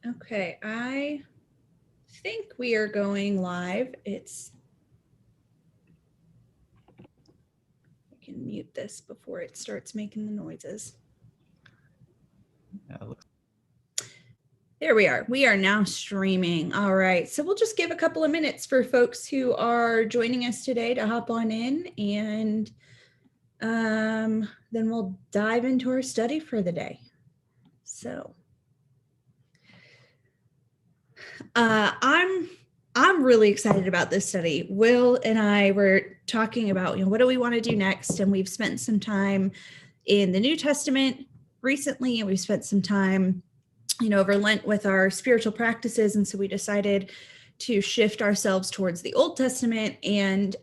Okay, I think we are going live. I can mute this before it starts making the noises. There we are. We are now streaming. All right. So we'll just give a couple of minutes for folks who are joining us today to hop on in, and then we'll dive into our study for the day. So I'm really excited about this study. Will and I were talking about, what do we want to do next? And we've spent some time in the New Testament recently, and we've spent some time, over Lent with our spiritual practices. And so we decided to shift ourselves towards the Old Testament and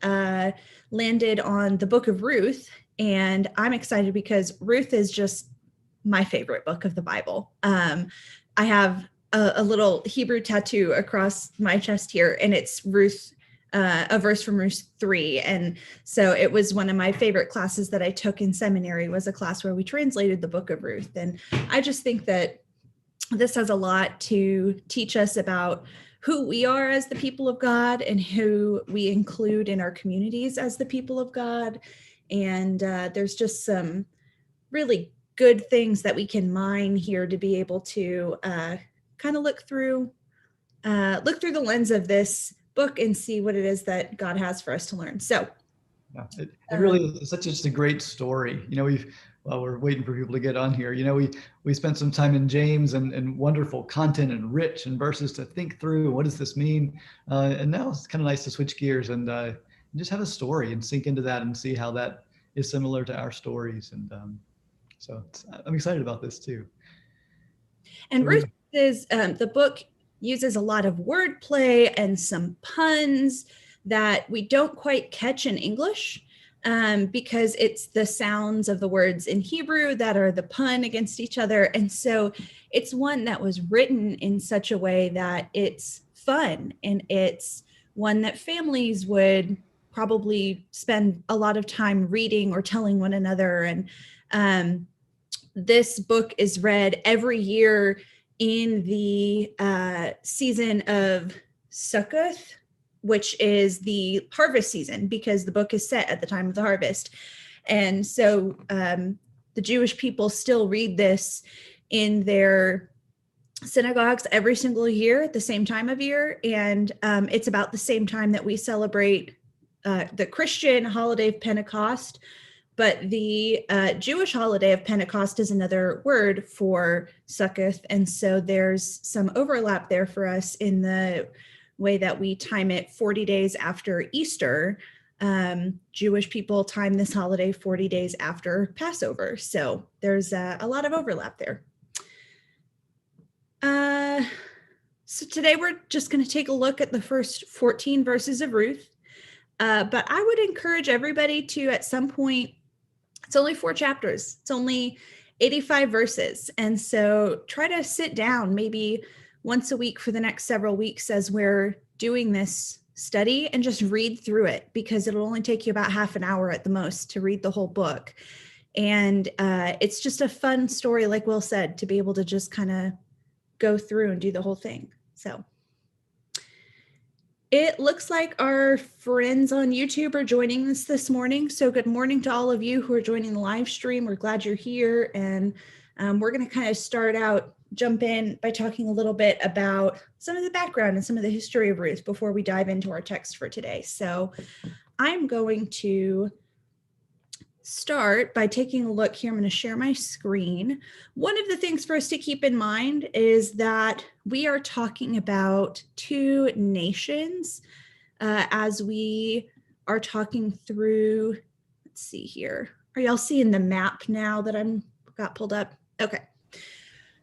landed on the book of Ruth. And I'm excited because Ruth is just my favorite book of the Bible. I have a little Hebrew tattoo across my chest here, and it's Ruth, a verse from Ruth 3. And so it was one of my favorite classes that I took in seminary, was a class where we translated the book of Ruth. And I just think that this has a lot to teach us about who we are as the people of God and who we include in our communities as the people of God. And there's just some really good things that we can mine here to be able to kind of look through the lens of this book and see what it is that God has for us to learn. So yeah, it really is such just a great story. While we're waiting for people to get on here, we spent some time in James and wonderful content and rich and verses to think through. What does this mean? And now it's kind of nice to switch gears and just have a story and sink into that and see how that is similar to our stories. And so I'm excited about this too. And Ruth is, the book uses a lot of wordplay and some puns that we don't quite catch in English, because it's the sounds of the words in Hebrew that are the pun against each other. And so it's one that was written in such a way that it's fun, and it's one that families would probably spend a lot of time reading or telling one another. And this book is read every year in the season of Succoth, which is the harvest season, because the book is set at the time of the harvest. And so the Jewish people still read this in their synagogues every single year at the same time of year. And it's about the same time that we celebrate the Christian holiday of Pentecost. But the Jewish holiday of Pentecost is another word for Succoth. And so there's some overlap there for us in the way that we time it 40 days after Easter. Jewish people time this holiday 40 days after Passover. So there's a lot of overlap there. So today we're just going to take a look at the first 14 verses of Ruth. But I would encourage everybody to, at some point, it's only 4 chapters. It's only 85 verses. And so try to sit down maybe once a week for the next several weeks as we're doing this study and just read through it, because it'll only take you about half an hour at the most to read the whole book. And it's just a fun story, like Will said, to be able to just kind of go through and do the whole thing. So it looks like our friends on YouTube are joining us this morning. So good morning to all of you who are joining the live stream. We're glad you're here. And we're going to kind of jump in by talking a little bit about some of the background and some of the history of Ruth before we dive into our text for today. So I'm going to start by taking a look here. I'm going to share my screen. One of the things for us to keep in mind is that we are talking about 2 nations as we are talking through. Let's see here. Are y'all seeing the map now that I'm got pulled up? Okay.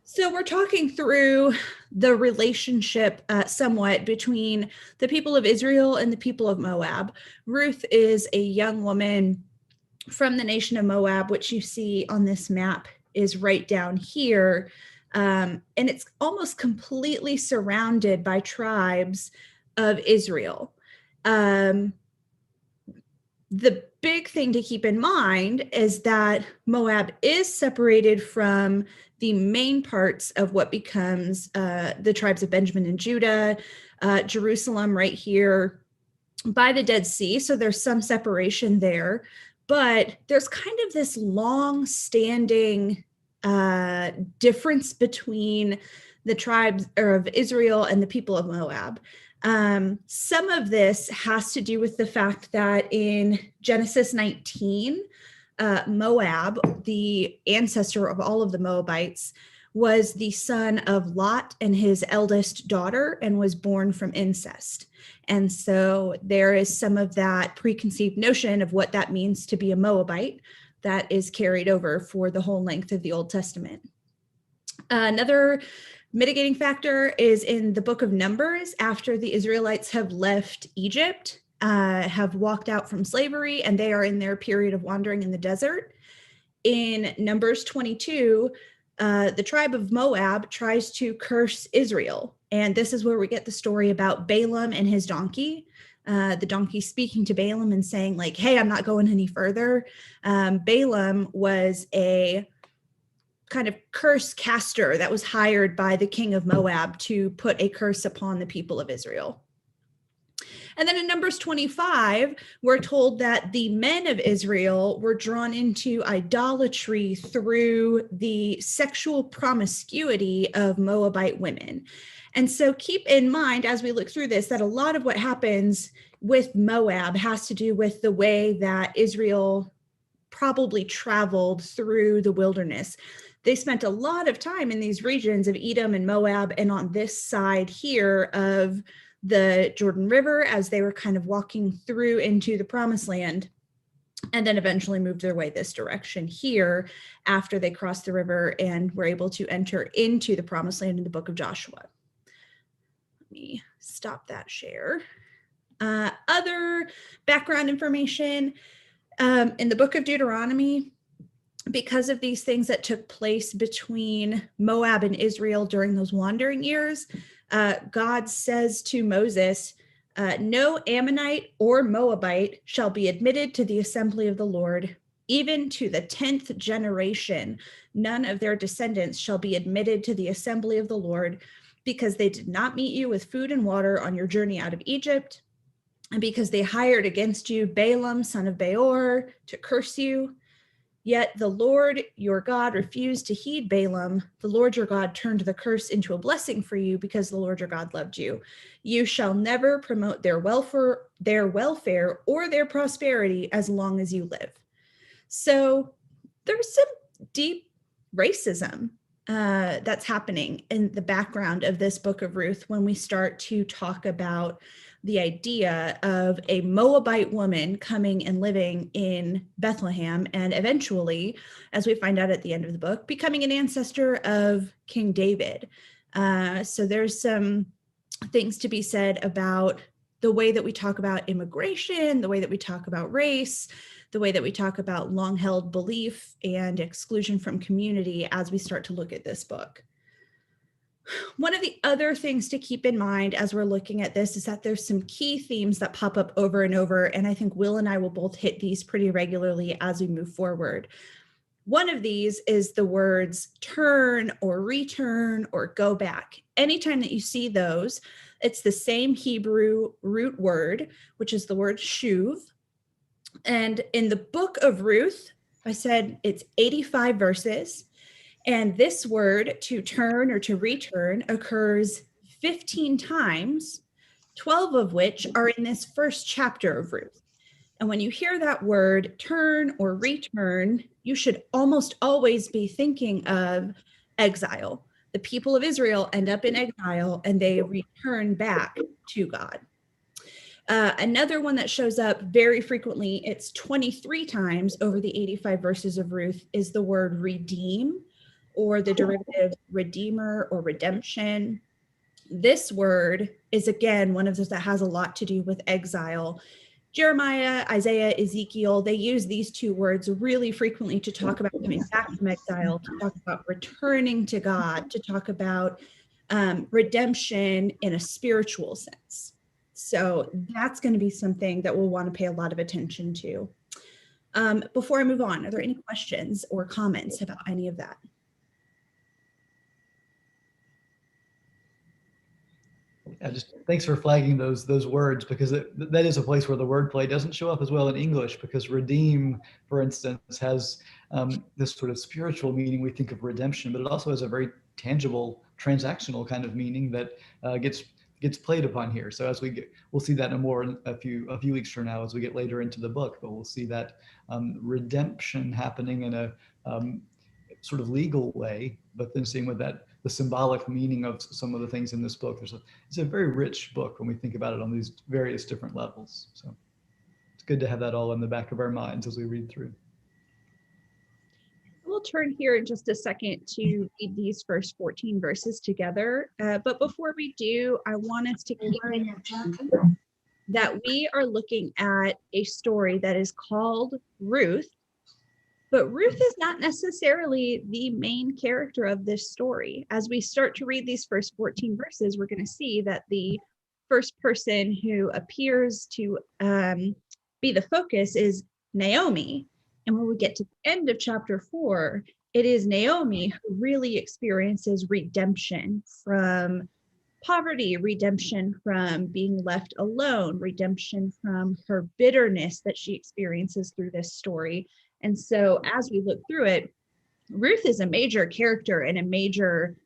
So we're talking through the relationship somewhat between the people of Israel and the people of Moab. Ruth is a young woman from the nation of Moab, which you see on this map is right down here. And it's almost completely surrounded by tribes of Israel. the big thing to keep in mind is that Moab is separated from the main parts of what becomes the tribes of Benjamin and Judah, Jerusalem right here by the Dead Sea. So there's some separation there, but there's kind of this long-standing difference between the tribes of Israel and the people of Moab. Some of this has to do with the fact that in Genesis 19, Moab, the ancestor of all of the Moabites, was the son of Lot and his eldest daughter and was born from incest. And so there is some of that preconceived notion of what that means to be a Moabite that is carried over for the whole length of the Old Testament. Another mitigating factor is in the book of Numbers, after the Israelites have left Egypt, have walked out from slavery, and they are in their period of wandering in the desert. In Numbers 22, the tribe of Moab tries to curse Israel. And this is where we get the story about Balaam and his donkey. The donkey speaking to Balaam and saying, like, hey, I'm not going any further. Balaam was a kind of curse caster that was hired by the king of Moab to put a curse upon the people of Israel. And then in Numbers 25, we're told that the men of Israel were drawn into idolatry through the sexual promiscuity of Moabite women. And so keep in mind, as we look through this, that a lot of what happens with Moab has to do with the way that Israel probably traveled through the wilderness. They spent a lot of time in these regions of Edom and Moab, and on this side here of the Jordan River as they were kind of walking through into the Promised Land, and then eventually moved their way this direction here after they crossed the river and were able to enter into the Promised Land in the book of Joshua. Let me stop that share. Other background information in the book of Deuteronomy, because of these things that took place between Moab and Israel during those wandering years, God says to Moses, no Ammonite or Moabite shall be admitted to the assembly of the Lord, even to the 10th generation. None of their descendants shall be admitted to the assembly of the Lord, because they did not meet you with food and water on your journey out of Egypt, and because they hired against you Balaam, son of Beor, to curse you. Yet the Lord your God refused to heed Balaam. The Lord your God turned the curse into a blessing for you, because the Lord your God loved you. You shall never promote their welfare or their prosperity as long as you live. So there's some deep racism that's happening in the background of this book of Ruth when we start to talk about the idea of a Moabite woman coming and living in Bethlehem, and eventually, as we find out at the end of the book, becoming an ancestor of King David. So there's some things to be said about the way that we talk about immigration, the way that we talk about race, the way that we talk about long-held belief and exclusion from community as we start to look at this book. One of the other things to keep in mind as we're looking at this is that there's some key themes that pop up over and over, and I think Will and I will both hit these pretty regularly as we move forward. One of these is the words turn or return or go back. Anytime that you see those, it's the same Hebrew root word, which is the word shuv. And in the book of Ruth, I said it's 85 verses. And this word, to turn or to return, occurs 15 times, 12 of which are in this first chapter of Ruth. And when you hear that word, turn or return, you should almost always be thinking of exile. The people of Israel end up in exile and they return back to God. Another one that shows up very frequently, it's 23 times over the 85 verses of Ruth, is the word redeem, or the derivative redeemer or redemption. This word is, again, one of those that has a lot to do with exile. Jeremiah, Isaiah, Ezekiel, they use these two words really frequently to talk about coming back from exile, to talk about returning to God, to talk about redemption in a spiritual sense. So that's going to be something that we'll want to pay a lot of attention to. Before I move on, are there any questions or comments about any of that? Yeah, just thanks for flagging those words, because that is a place where the wordplay doesn't show up as well in English, because redeem, for instance, has this sort of spiritual meaning. We think of redemption, but it also has a very tangible, transactional kind of meaning that gets played upon here. So as we'll see that in a few weeks from now as we get later into the book, but we'll see that redemption happening in a sort of legal way, but then seeing with that the symbolic meaning of some of the things in this book. It's a very rich book when we think about it on these various different levels. So it's good to have that all in the back of our minds as we read through. We'll turn here in just a second to read these first 14 verses together. But before we do, I want us to keep in mind that we are looking at a story that is called Ruth. But Ruth is not necessarily the main character of this story. As we start to read these first 14 verses, we're going to see that the first person who appears to be the focus is Naomi. And when we get to the end of chapter 4, it is Naomi who really experiences redemption from poverty, redemption from being left alone, redemption from her bitterness that she experiences through this story. And so as we look through it, Ruth is a major character and a major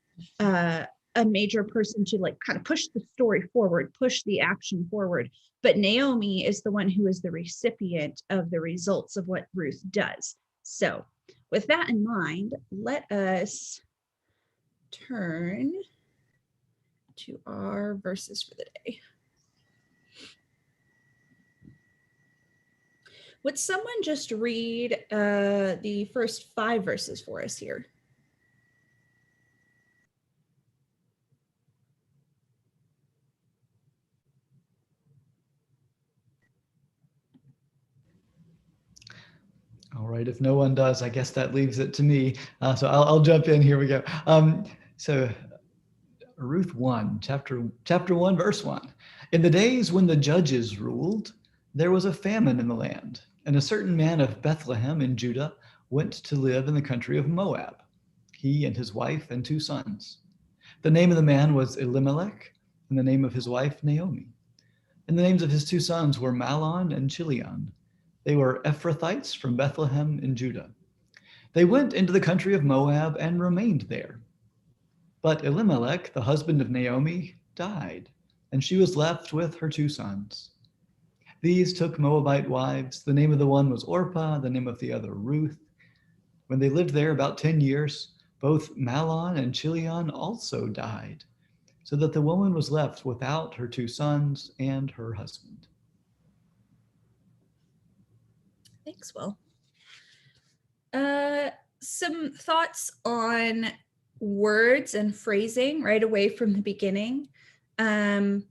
person to like kind of push the story forward, push the action forward. But Naomi is the one who is the recipient of the results of what Ruth does. So with that in mind, let us turn to our verses for the day. Would someone just read the first 5 verses for us here? All right, if no one does, I guess that leaves it to me. So I'll jump in. Here we go. So Ruth 1, chapter 1, verse 1. In the days when the judges ruled, there was a famine in the land, and a certain man of Bethlehem in Judah went to live in the country of Moab, he and his wife and 2 sons. The name of the man was Elimelech, and the name of his wife Naomi. And the names of his 2 sons were Mahlon and Chilion. They were Ephrathites from Bethlehem in Judah. They went into the country of Moab and remained there. But Elimelech, the husband of Naomi, died, and she was left with her 2 sons. These took Moabite wives. The name of the one was Orpah, the name of the other Ruth. When they lived there about 10 years, both Mahlon and Chilion also died, so that the woman was left without her 2 sons and her husband. Thanks, Will. Some thoughts on words and phrasing right away from the beginning. It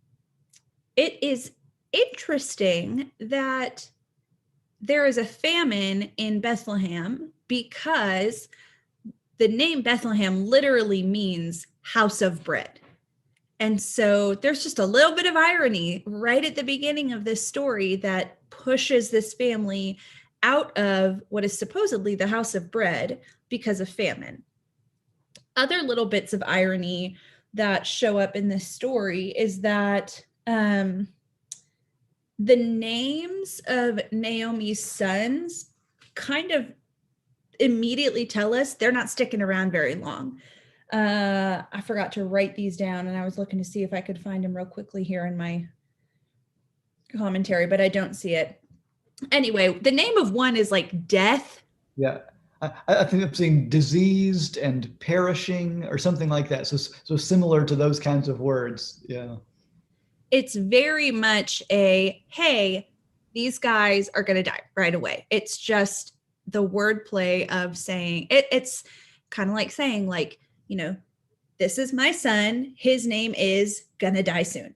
is interesting that there is a famine in Bethlehem because the name Bethlehem literally means house of bread. And so there's just a little bit of irony right at the beginning of this story that pushes this family out of what is supposedly the house of bread because of famine. Other little bits of irony that show up in this story is that the names of Naomi's sons kind of immediately tell us they're not sticking around very long. I forgot to write these down, and I was looking to see if I could find them real quickly here in my commentary, but I don't see it. Anyway, the name of one is like death. Yeah, I think I'm seeing diseased and perishing or something like that. So similar to those kinds of words. Yeah. It's very much a, hey, these guys are going to die right away. It's just the wordplay of saying it's kind of like saying, like, you know, this is my son. His name is gonna die soon.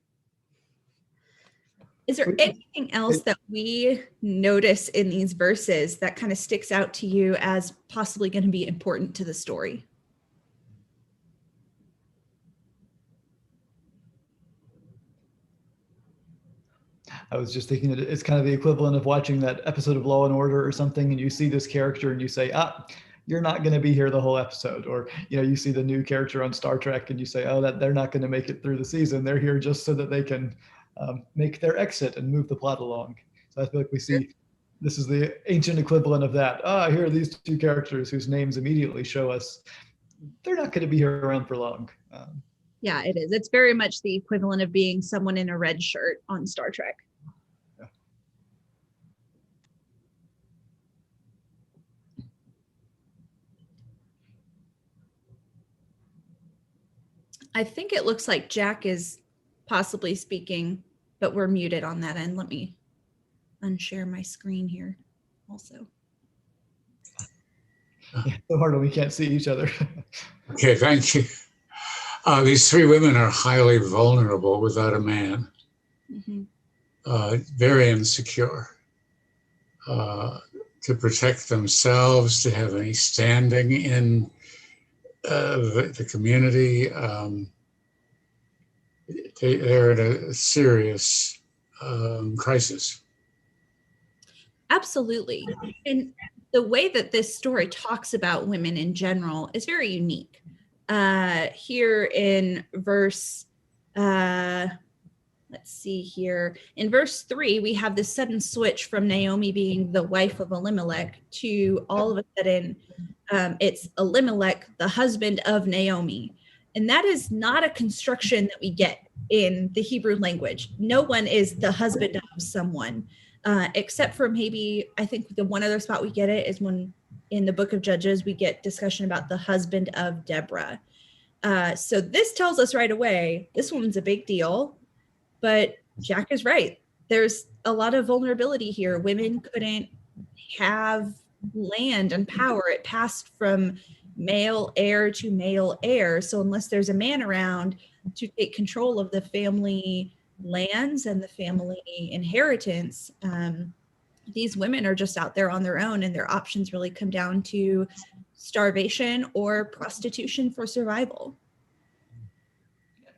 Is there anything else that we notice in these verses that kind of sticks out to you as possibly going to be important to the story? I was just thinking that it's kind of the equivalent of watching that episode of Law and Order or something, and you see this character and you say, you're not going to be here the whole episode. Or, you see the new character on Star Trek and you say, that they're not going to make it through the season. They're here just so that they can make their exit and move the plot along. So I feel like we see this is the ancient equivalent of that. Here are these two characters whose names immediately show us they're not going to be here around for long. Yeah, it is. It's very much the equivalent of being someone in a red shirt on Star Trek. Yeah. I think it looks like Jack is possibly speaking, but we're muted on that end. Let me unshare my screen here also. Yeah, so hard when we can't see each other. Okay, thank you. These three women are highly vulnerable without a man, very insecure, to protect themselves, to have any standing in the community. They're in a serious crisis. Absolutely. And the way that this story talks about women in general is very unique. Here in verse, let's see here. In verse 3, we have this sudden switch from Naomi being the wife of Elimelech to all of a sudden it's Elimelech, the husband of Naomi. And that is not a construction that we get in the Hebrew language. No one is the husband of someone. Except for maybe, I think the one other spot we get it is when in the book of Judges, we get discussion about the husband of Deborah. So this tells us right away, this one's a big deal, but Jack is right. There's a lot of vulnerability here. Women couldn't have land and power. It passed from male heir to male heir. So unless there's a man around to take control of the family lands and the family inheritance, these women are just out there on their own, and their options really come down to starvation or prostitution for survival.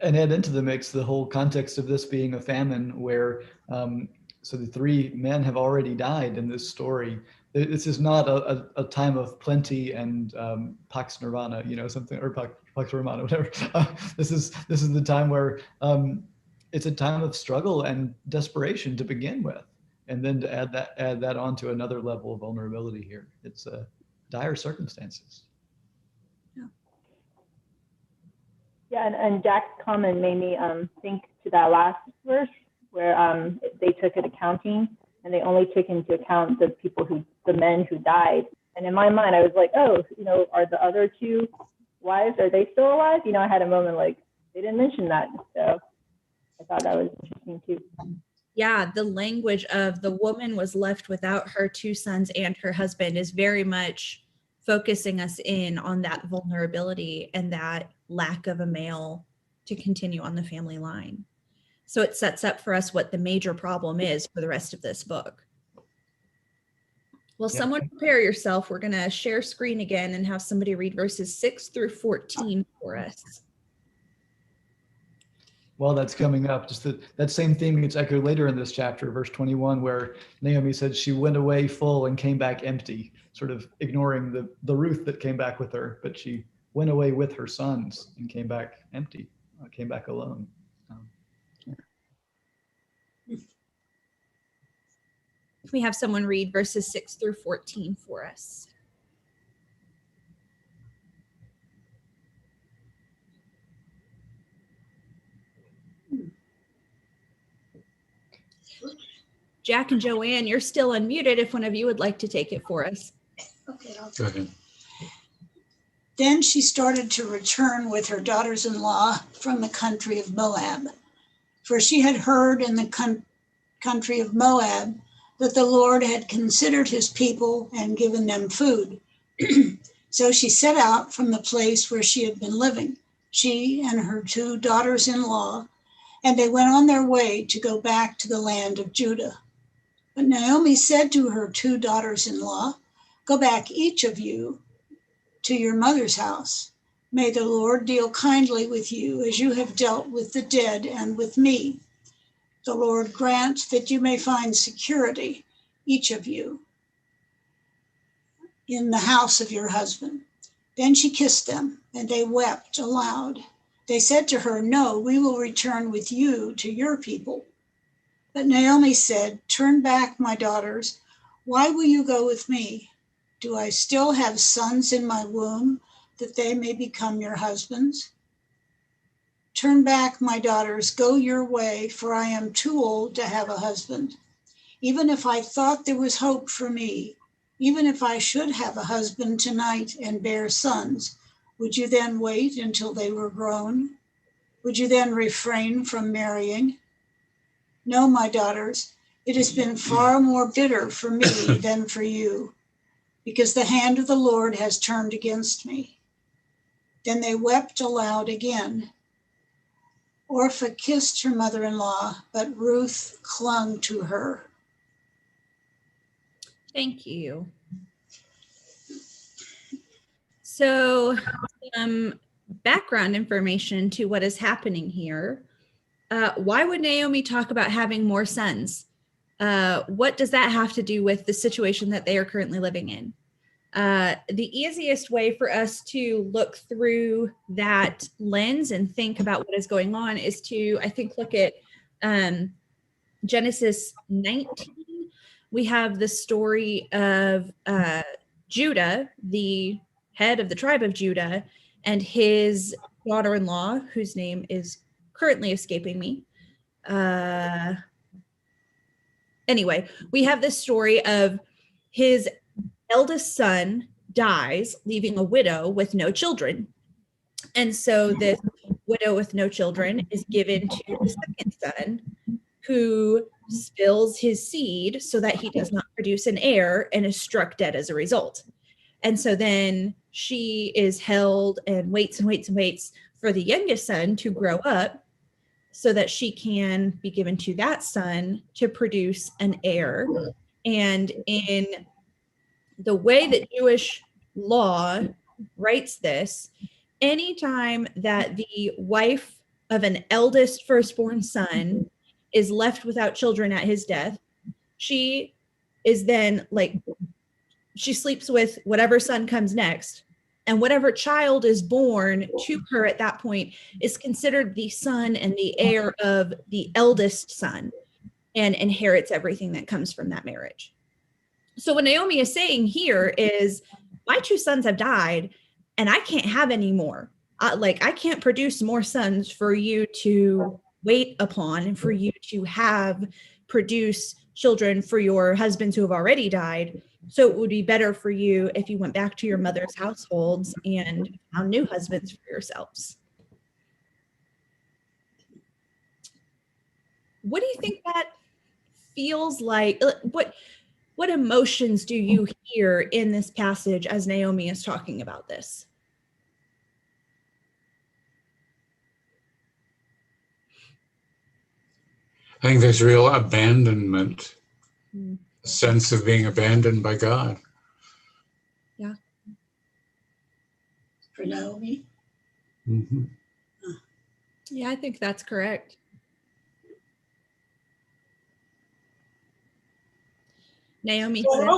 And add into the mix the whole context of this being a famine where so the three men have already died in this story. This is not a time of plenty and Pax Nirvana, something, or Pax Romana, whatever. This is the time where it's a time of struggle and desperation to begin with, and then to add that on to another level of vulnerability here. It's dire circumstances. Yeah, and Jack's comment made me think to that last verse where they took it accounting, and they only took into account the men who died. And in my mind, I was like, are the other two wives, are they still alive? I had a moment like, they didn't mention that. So I thought that was interesting too. Yeah, the language of the woman was left without her two sons and her husband is very much focusing us in on that vulnerability and that lack of a male to continue on the family line. So it sets up for us what the major problem is for the rest of this book. Well, someone prepare yourself. We're going to share screen again and have somebody read verses 6 through 14 for us. Well, that's coming up. Just that same theme gets echoed later in this chapter, verse 21, where Naomi said she went away full and came back empty, sort of ignoring the Ruth that came back with her, but she went away with her sons and came back empty, came back alone. If we have someone read verses 6 through 14 for us. Jack and Joanne, you're still unmuted if one of you would like to take it for us. Okay, I'll Go ahead. Then she started to return with her daughters-in-law from the country of Moab, for she had heard in the country of Moab that the Lord had considered his people and given them food. So she set out from the place where she had been living, she and her two daughters-in-law, and they went on their way to go back to the land of Judah. But Naomi said to her two daughters-in-law, "Go back, each of you, to your mother's house. May the Lord deal kindly with you as you have dealt with the dead and with me. The Lord grant that you may find security, each of you, in the house of your husband." Then she kissed them, and they wept aloud. They said to her, "No, we will return with you to your people." But Naomi said, "Turn back, my daughters. Why will you go with me? Do I still have sons in my womb, that they may become your husbands? Turn back, my daughters, go your way, for I am too old to have a husband. Even if I thought there was hope for me, even if I should have a husband tonight and bear sons, would you then wait until they were grown? Would you then refrain from marrying? No, my daughters, it has been far more bitter for me than for you, because the hand of the Lord has turned against me." Then they wept aloud again. Orpah kissed her mother-in-law, but Ruth clung to her. Thank you. So, some background information to what is happening here. Why would Naomi talk about having more sons? What does that have to do with the situation that they are currently living in? The easiest way for us to look through that lens and think about what is going on is to, I think, look at Genesis 19. We have the story of Judah, the head of the tribe of Judah, and his daughter-in-law, whose name is currently escaping me. Anyway, we have this story of his eldest son dies, leaving a widow with no children. And so this widow with no children is given to the second son, who spills his seed so that he does not produce an heir and is struck dead as a result. And so then she is held and waits and waits and waits for the youngest son to grow up so that she can be given to that son to produce an heir. And in the way that Jewish law writes this, anytime that the wife of an eldest firstborn son is left without children at his death, she is then she sleeps with whatever son comes next, and whatever child is born to her at that point is considered the son and the heir of the eldest son and inherits everything that comes from that marriage. So what Naomi is saying here is, my two sons have died and I can't have any more. I can't produce more sons for you to wait upon and for you to have produce children for your husbands who have already died. So it would be better for you if you went back to your mother's households and found new husbands for yourselves. What do you think that feels like? What emotions do you hear in this passage as Naomi is talking about this? I think there's real abandonment, a sense of being abandoned by God. Yeah. For Naomi? Mm-hmm. Yeah, I think that's correct. Naomi said,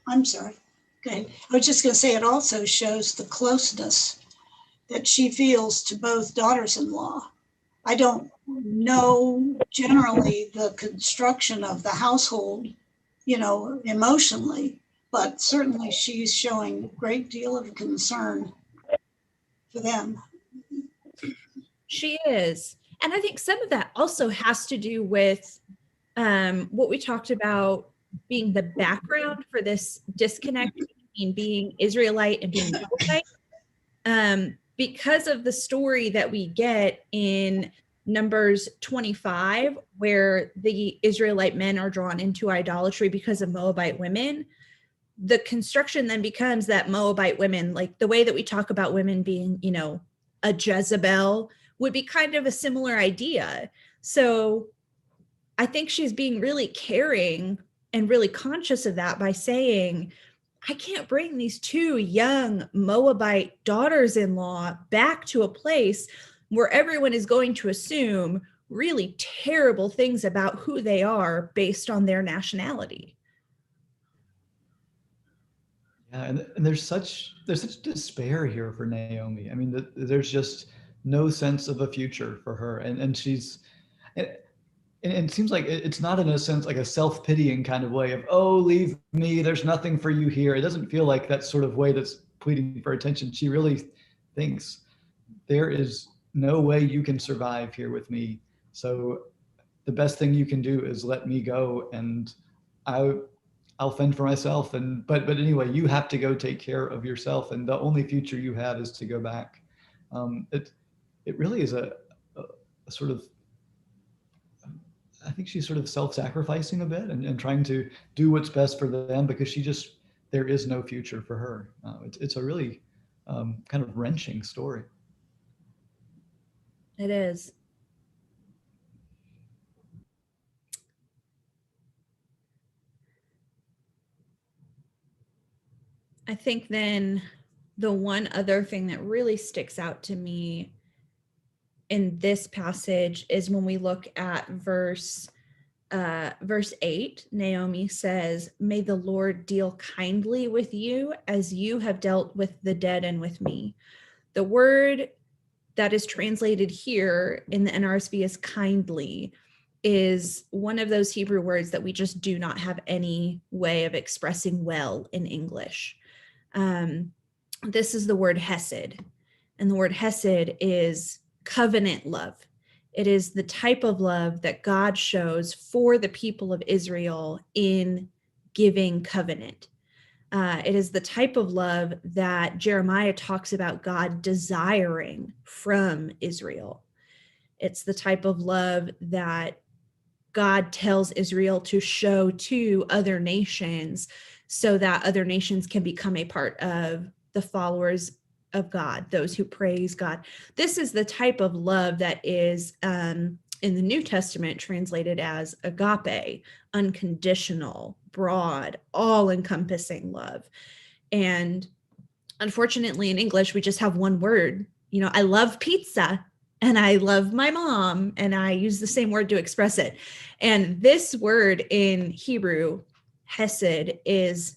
I'm sorry. Go ahead. I was just going to say it also shows the closeness that she feels to both daughters-in-law. I don't know generally the construction of the household, emotionally, but certainly she's showing a great deal of concern for them. She is. And I think some of that also has to do with what we talked about being the background for this disconnect between being Israelite and being Moabite. Because of the story that we get in Numbers 25, where the Israelite men are drawn into idolatry because of Moabite women, the construction then becomes that Moabite women, like the way that we talk about women being, a Jezebel, would be kind of a similar idea. So I think she's being really caring and really conscious of that by saying, I can't bring these two young Moabite daughters-in-law back to a place where everyone is going to assume really terrible things about who they are based on their nationality. Yeah, and there's such despair here for Naomi. I mean, there's just no sense of a future for her, and she's, and it seems like it's not in a sense like a self-pitying kind of way of, oh, leave me, there's nothing for you here. It doesn't feel like that sort of way that's pleading for attention. She really thinks there is no way you can survive here with me. So the best thing you can do is let me go, and I'll fend for myself. And but anyway, you have to go take care of yourself, and the only future you have is to go back. It really is a sort of, I think she's sort of self-sacrificing a bit and trying to do what's best for them, because there is no future for her. It's a really kind of wrenching story. It is. I think then the one other thing that really sticks out to me in this passage is when we look at verse 8. Naomi says, "May the Lord deal kindly with you as you have dealt with the dead and with me." The word that is translated here in the NRSV as kindly is one of those Hebrew words that we just do not have any way of expressing well in English. This is the word Hesed, and the word Hesed is covenant love. It is the type of love that God shows for the people of Israel in giving covenant. It is the type of love that Jeremiah talks about God desiring from Israel. It's the type of love that God tells Israel to show to other nations so that other nations can become a part of the followers of God, those who praise God. This is the type of love that is in the New Testament translated as agape, unconditional, broad, all-encompassing love. And unfortunately in English, we just have one word. You know, I love pizza and I love my mom, and I use the same word to express it. And this word in Hebrew, Hesed, is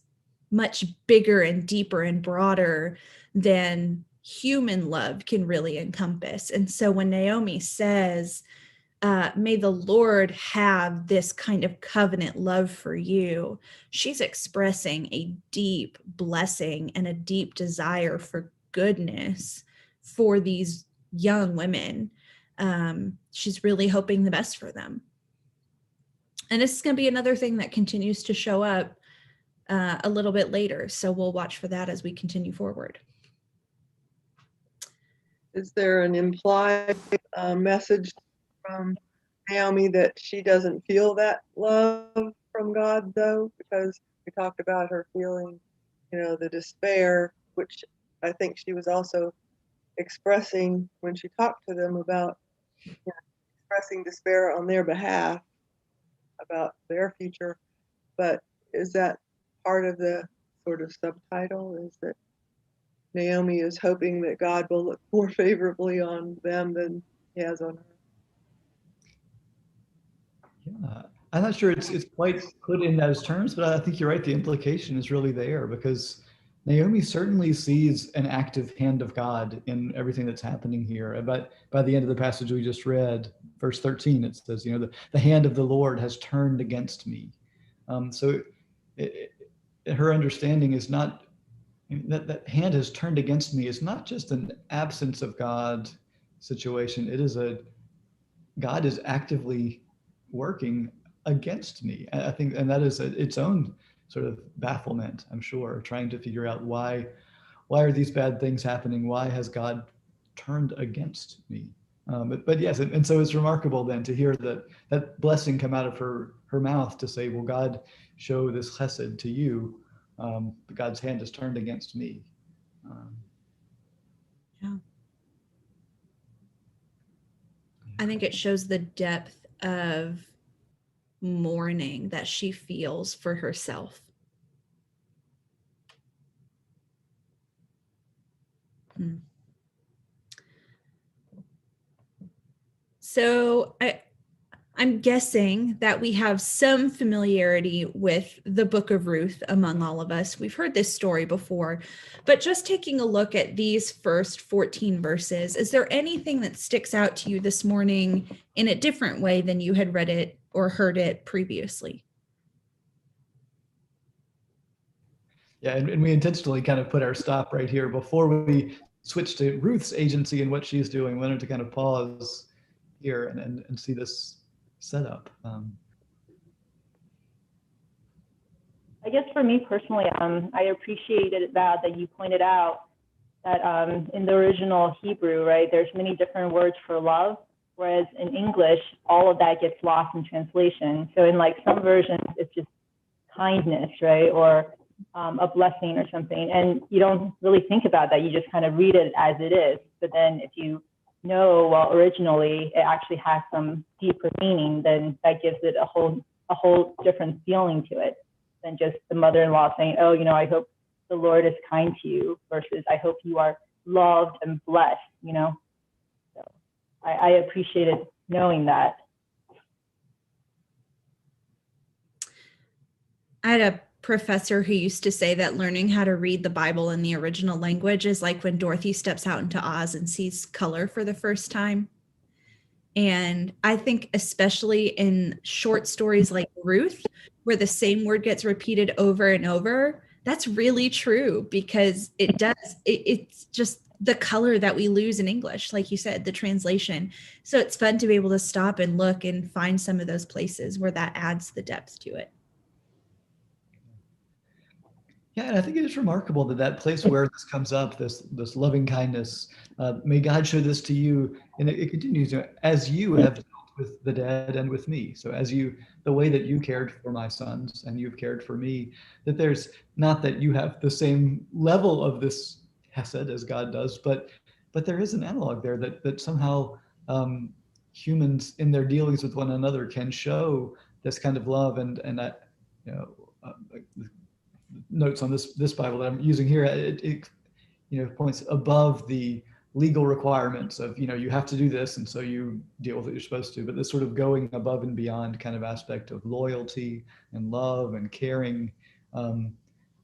much bigger and deeper and broader than human love can really encompass. And so when Naomi says, may the Lord have this kind of covenant love for you, she's expressing a deep blessing and a deep desire for goodness for these young women. She's really hoping the best for them. And this is going to be another thing that continues to show up a little bit later. So we'll watch for that as we continue forward. Is there an implied message from Naomi that she doesn't feel that love from God, though? Because we talked about her feeling, the despair, which I think she was also expressing when she talked to them about expressing despair on their behalf about their future. But is that part of the sort of subtitle, is that Naomi is hoping that God will look more favorably on them than he has on her? Yeah, I'm not sure it's quite put in those terms, but I think you're right. The implication is really there, because Naomi certainly sees an active hand of God in everything that's happening here. But by the end of the passage we just read, verse 13, it says, the hand of the Lord has turned against me. So her understanding is not, that hand has turned against me is not just an absence of God situation. It is God is actively working against me. I think, and that is its own sort of bafflement, I'm sure, trying to figure out why are these bad things happening? Why has God turned against me? But yes, and so it's remarkable then to hear that blessing come out of her mouth to say, well, God, show this chesed to you. God's hand is turned against me. Yeah. I think it shows the depth of mourning that she feels for herself. So I'm guessing that we have some familiarity with the book of Ruth among all of us. We've heard this story before, but just taking a look at these first 14 verses, is there anything that sticks out to you this morning in a different way than you had read it or heard it previously? Yeah, and we intentionally kind of put our stop right here before we switch to Ruth's agency and what she's doing. We wanted to kind of pause here and see this setup. I guess for me personally, I appreciated that you pointed out that in the original Hebrew, right, there's many different words for love, whereas in English, all of that gets lost in translation. So in like some versions, it's just kindness, right, or a blessing or something, and you don't really think about that. You just kind of read it as it is. But then if you know, well, originally it actually has some deeper meaning, then that gives it a whole different feeling to it than just the mother-in-law saying, oh, you know, I hope the Lord is kind to you, versus I hope you are loved and blessed, you know. So I appreciated knowing that. I had a professor who used to say that learning how to read the Bible in the original language is like when Dorothy steps out into Oz and sees color for the first time. And I think especially in short stories like Ruth, where the same word gets repeated over and over, that's really true, because it does. It's just the color that we lose in English, like you said, the translation. So it's fun to be able to stop and look and find some of those places where that adds the depth to it. Yeah, and I think it is remarkable that place where this comes up, this loving kindness, may God show this to you, and it continues, you know, as you have dealt with the dead and with me. So as you, the way that you cared for my sons and you've cared for me, that there's not that you have the same level of this Hesed as God does, but there is an analog there that somehow humans in their dealings with one another can show this kind of love, and that, you know, notes on this Bible that I'm using here, it you know, points above the legal requirements of, you know, you have to do this, and so you deal with what you're supposed to, but this sort of going above and beyond kind of aspect of loyalty and love and caring. And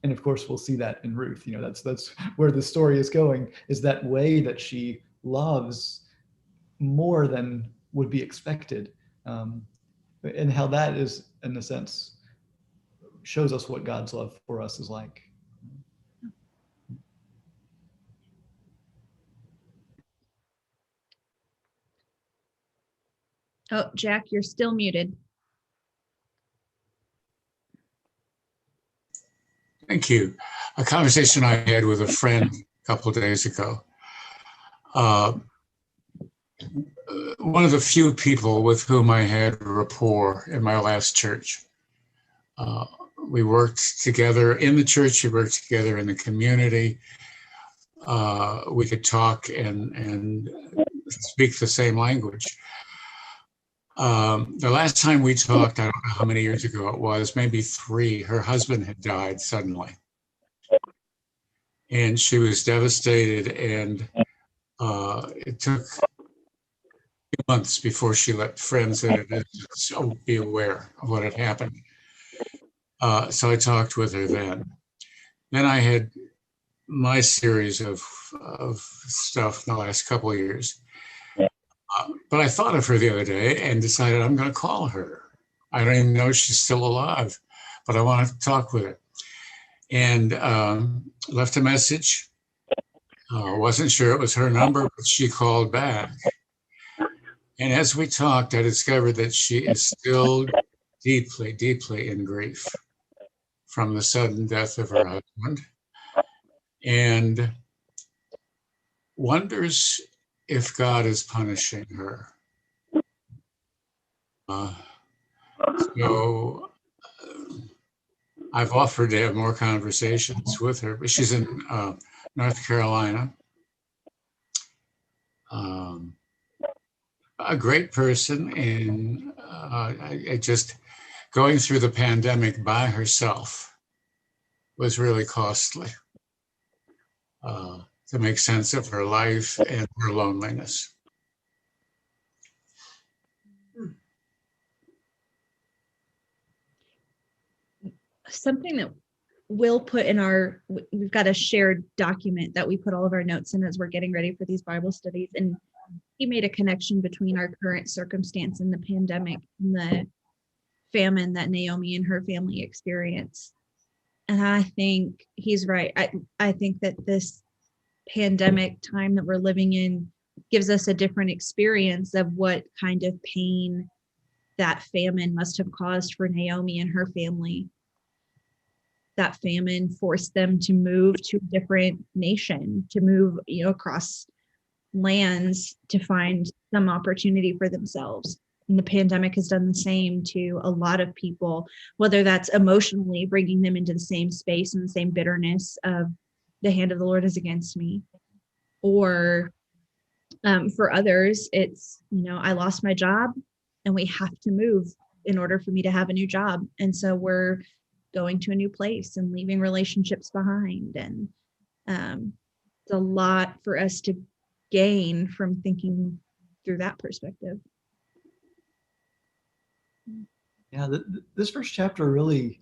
of course, we'll see that in Ruth. You know, that's where the story is going, is that way that she loves more than would be expected, and how that is, in a sense, shows us what God's love for us is like. Oh, Jack, you're still muted. Thank you. A conversation I had with a friend a couple of days ago. One of the few people with whom I had rapport in my last church. We worked together in the church, we worked together in the community. We could talk and speak the same language. The last time we talked, I don't know how many years ago it was, maybe 3, her husband had died suddenly. And she was devastated, and it took a few months before she let friends in so be aware of what had happened. So I talked with her then. Then I had my series of stuff in the last couple of years. But I thought of her the other day and decided I'm going to call her. I don't even know if she's still alive, but I want to talk with her. And left a message. Wasn't sure it was her number, but she called back. And as we talked, I discovered that she is still deeply, deeply in grief from the sudden death of her husband, and wonders if God is punishing her. So I've offered to have more conversations with her, but she's in North Carolina. A great person, and I just going through the pandemic by herself was really costly to make sense of her life and her loneliness. something that we'll put in we've got a shared document that we put all of our notes in as we're getting ready for these Bible studies. And he made a connection between our current circumstance and the pandemic and the famine that Naomi and her family experienced. And I think he's right. I think that this pandemic time that we're living in gives us a different experience of what kind of pain that famine must have caused for Naomi and her family. That famine forced them to move to a different nation, to move, across lands to find some opportunity for themselves. And the pandemic has done the same to a lot of people, whether that's emotionally bringing them into the same space and the same bitterness of the hand of the Lord is against me, or for others, it's, I lost my job and we have to move in order for me to have a new job. And so we're going to a new place and leaving relationships behind. And it's a lot for us to gain from thinking through that perspective. Yeah, this first chapter really,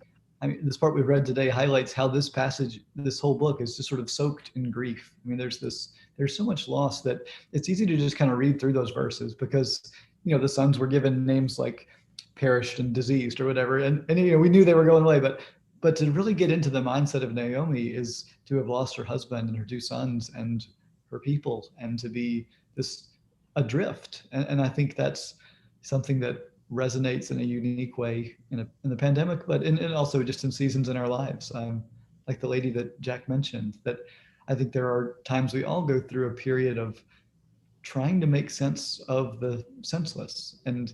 this part we've read today highlights how this passage, this whole book is just sort of soaked in grief. There's so much loss that it's easy to just kind of read through those verses because, the sons were given names like perished and diseased or whatever. And we knew they were going away, but to really get into the mindset of Naomi is to have lost her husband and her two sons and her people and to be this adrift. And I think that's something that resonates in a unique way in the pandemic, but and also just in seasons in our lives. Like the lady that Jack mentioned, that I think there are times we all go through a period of trying to make sense of the senseless and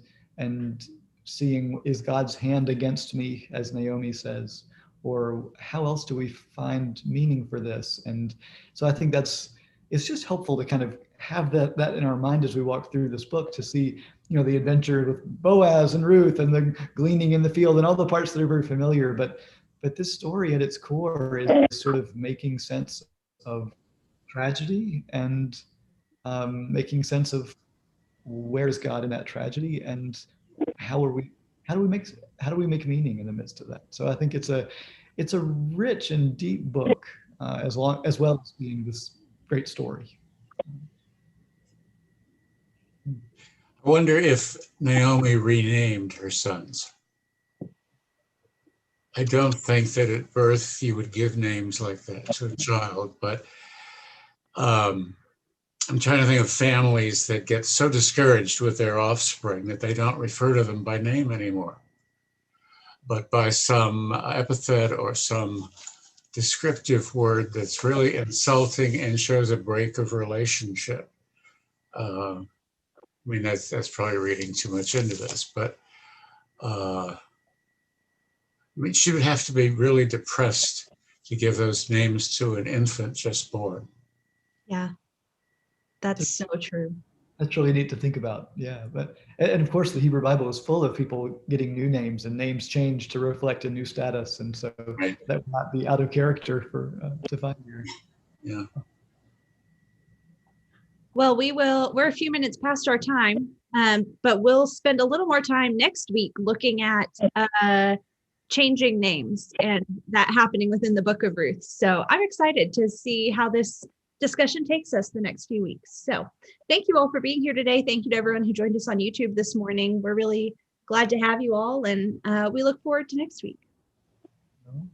seeing, is God's hand against me, as Naomi says, or how else do we find meaning for this? And so I think it's just helpful to kind of have that in our mind as we walk through this book, to see, the adventure with Boaz and Ruth and the gleaning in the field and all the parts that are very familiar. But this story at its core is sort of making sense of tragedy and making sense of where's God in that tragedy and how do we make meaning in the midst of that. So I think it's a rich and deep book, as well as being this great story. I wonder if Naomi renamed her sons. I don't think that at birth you would give names like that to a child, but I'm trying to think of families that get so discouraged with their offspring that they don't refer to them by name anymore, but by some epithet or some descriptive word that's really insulting and shows a break of relationship. That's probably reading too much into this, but she would have to be really depressed to give those names to an infant just born. Yeah, that's so true. That's really neat to think about. Yeah, and of course the Hebrew Bible is full of people getting new names and names changed to reflect a new status, and so right. That would not be out of character for to find here. Yeah. Well, we're a few minutes past our time, but we'll spend a little more time next week looking at changing names and that happening within the book of Ruth. So I'm excited to see how this discussion takes us the next few weeks. So thank you all for being here today. Thank you to everyone who joined us on YouTube this morning. We're really glad to have you all, and we look forward to next week.